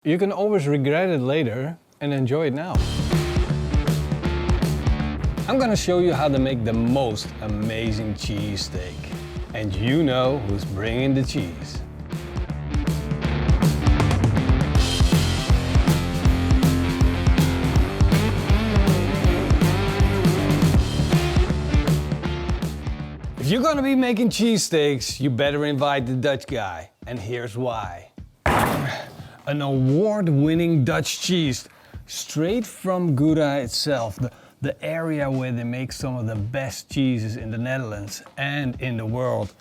You can always regret it later and enjoy it now. I'm gonna show you how to make the most amazing cheese steak. And you know who's bringing the cheese. If you're gonna be making cheese steaks, you better invite the Dutch guy. And here's why. An award-winning Dutch cheese, straight from Gouda itself, the area where they make some of the best cheeses in the Netherlands and in the world.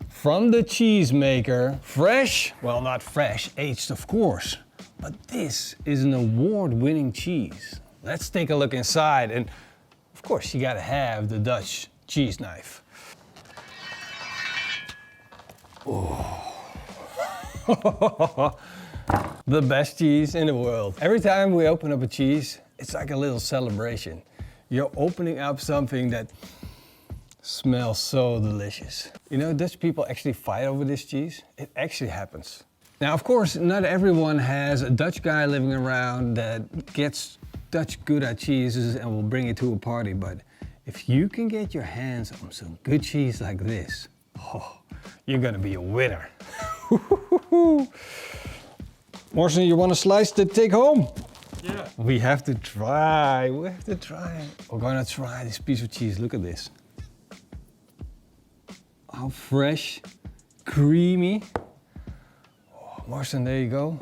From the cheesemaker, fresh, well not fresh, aged of course, but this is an award-winning cheese. Let's take a look inside, and of course you gotta have the Dutch cheese knife. Oh. The best cheese in the world. Every time we open up a cheese, it's like a little celebration. You're opening up something that smells so delicious. You know, Dutch people actually fight over this cheese. It actually happens. Now, of course, not everyone has a Dutch guy living around that gets Dutch Gouda cheeses and will bring it to a party, but if you can get your hands on some good cheese like this, oh, you're gonna be a winner. Morrison, you want a slice to take home? Yeah. We have to try. We're gonna try this piece of cheese. Look at this. How fresh, creamy. Oh, Morrison, there you go.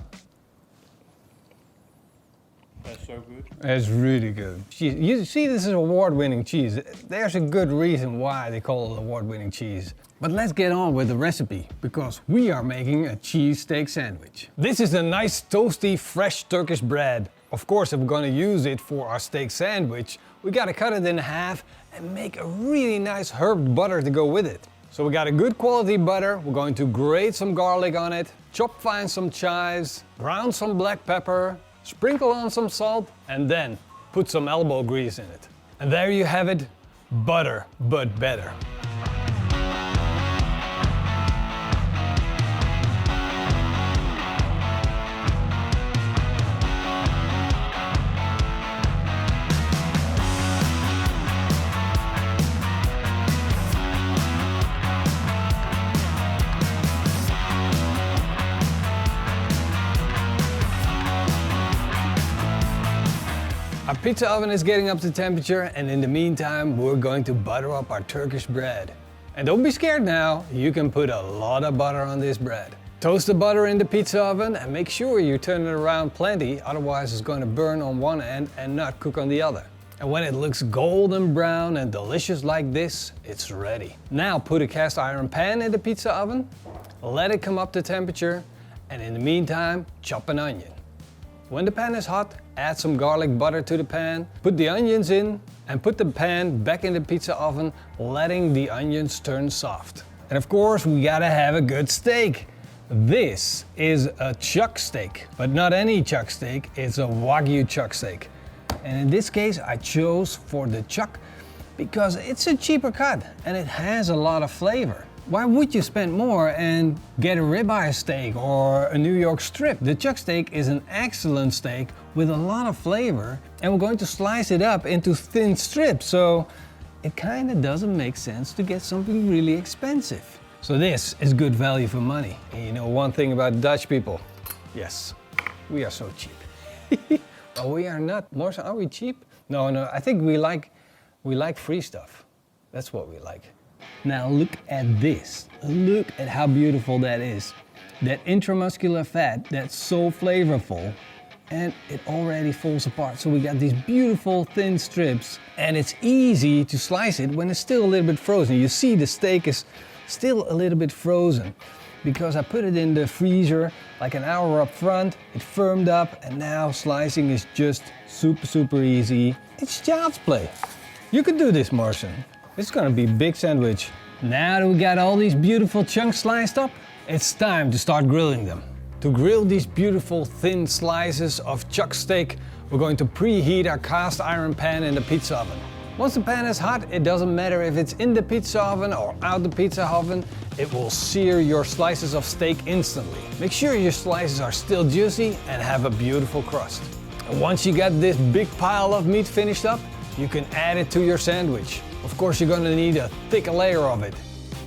That's so good. It's really good. You see, this is award-winning cheese. There's a good reason why they call it award-winning cheese. But let's get on with the recipe, because we are making a cheese steak sandwich. This is a nice toasty, fresh Turkish bread. Of course, if we're gonna use it for our steak sandwich, we gotta cut it in half and make a really nice herb butter to go with it. So we got a good quality butter. We're going to grate some garlic on it, chop fine some chives, brown some black pepper, sprinkle on some salt, and then put some elbow grease in it. And there you have it, butter, but better. Our pizza oven is getting up to temperature, and in the meantime, we're going to butter up our Turkish bread. And don't be scared now, you can put a lot of butter on this bread. Toast the butter in the pizza oven and make sure you turn it around plenty, otherwise it's going to burn on one end and not cook on the other. And when it looks golden brown and delicious like this, it's ready. Now put a cast iron pan in the pizza oven, let it come up to temperature, and in the meantime, chop an onion. When the pan is hot, add some garlic butter to the pan, put the onions in, and put the pan back in the pizza oven, letting the onions turn soft. And of course, we gotta have a good steak. This is a chuck steak, but not any chuck steak, it's a Wagyu chuck steak. And in this case, I chose for the chuck because it's a cheaper cut and it has a lot of flavor. Why would you spend more and get a ribeye steak or a New York strip? The chuck steak is an excellent steak with a lot of flavor, and we're going to slice it up into thin strips, so it kind of doesn't make sense to get something really expensive. So this is good value for money. And you know one thing about Dutch people? Yes, we are so cheap. Oh, we are not. Morrison, are we cheap? No, I think we like free stuff. That's what we like. Now look at this. Look at how beautiful that is. That intramuscular fat that's so flavorful, and it already falls apart. So we got these beautiful thin strips, and it's easy to slice it when it's still a little bit frozen. You see the steak is still a little bit frozen because I put it in the freezer like an hour up front. It firmed up, and now slicing is just super easy. It's child's play. You could do this, Morrison. It's gonna be a big sandwich. Now that we got all these beautiful chunks sliced up, it's time to start grilling them. To grill these beautiful thin slices of chuck steak, we're going to preheat our cast iron pan in the pizza oven. Once the pan is hot, it doesn't matter if it's in the pizza oven or out the pizza oven, it will sear your slices of steak instantly. Make sure your slices are still juicy and have a beautiful crust. And once you got this big pile of meat finished up, you can add it to your sandwich. Of course, you're gonna need a thick layer of it.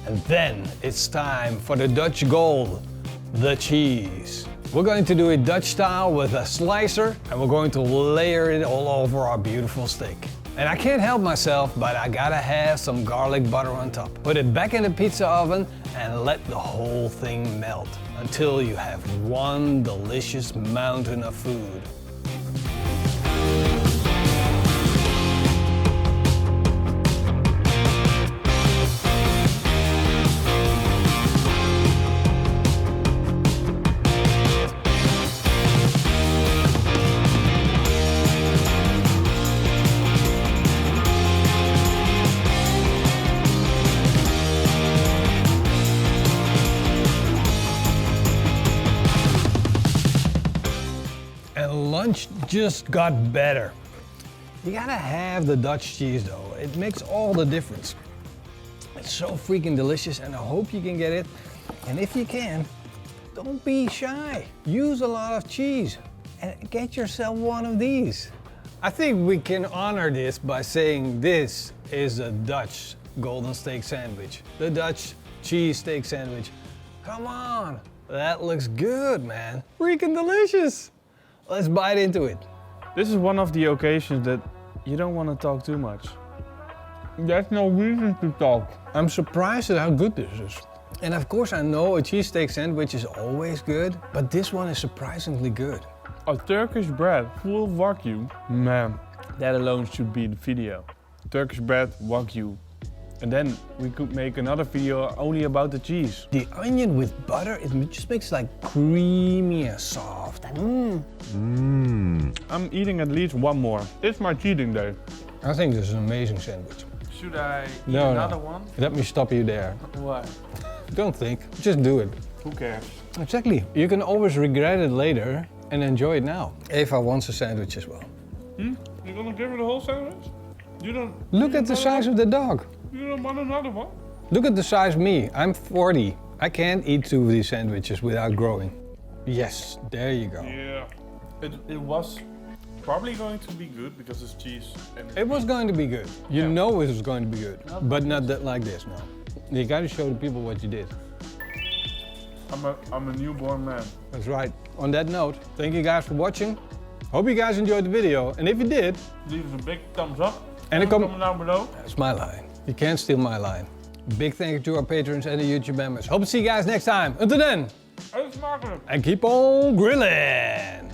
And then it's time for the Dutch gold, the cheese. We're going to do it Dutch style with a slicer, and we're going to layer it all over our beautiful steak. And I can't help myself, but I gotta have some garlic butter on top. Put it back in the pizza oven and let the whole thing melt until you have one delicious mountain of food. And lunch just got better. You gotta have the Dutch cheese though. It makes all the difference. It's so freaking delicious and I hope you can get it. And if you can, don't be shy. Use a lot of cheese and get yourself one of these. I think we can honor this by saying this is a Dutch golden steak sandwich. The Dutch cheese steak sandwich. Come on, that looks good, man. Freaking delicious. Let's bite into it. This is one of the occasions that you don't want to talk too much. There's no reason to talk. I'm surprised at how good this is. And of course I know a cheesesteak sandwich is always good, but this one is surprisingly good. A Turkish bread, full Wagyu. Man, that alone should be the video. Turkish bread, Wagyu. And then we could make another video only about the cheese. The onion with butter, it just makes like creamy and soft. I'm eating at least one more. It's my cheating day. I think this is an amazing sandwich. Should I eat No. another one? Let me stop you there. Why? Don't think, just do it. Who cares? Exactly. You can always regret it later and enjoy it now. Eva wants a sandwich as well. You gonna give her the whole sandwich? You don't. Look at the size of the dog. You don't want another one? Look at the size of me. I'm 40. I can't eat 2 of these sandwiches without growing. Yes, there you go. Yeah. It was probably going to be good because it's cheese. And It was going to be good. You Yeah. know it was going to be good, but not that like this, no. You gotta show the people what you did. I'm a newborn man. That's right. On that note, thank you guys for watching. Hope you guys enjoyed the video, and if you did, Leave us a big thumbs up. And a comment down below. that's my line. You can't steal my line. Big thank you to our patrons and the YouTube members. Hope to see you guys next time. Until then, Eet smakelijk. and keep on grilling.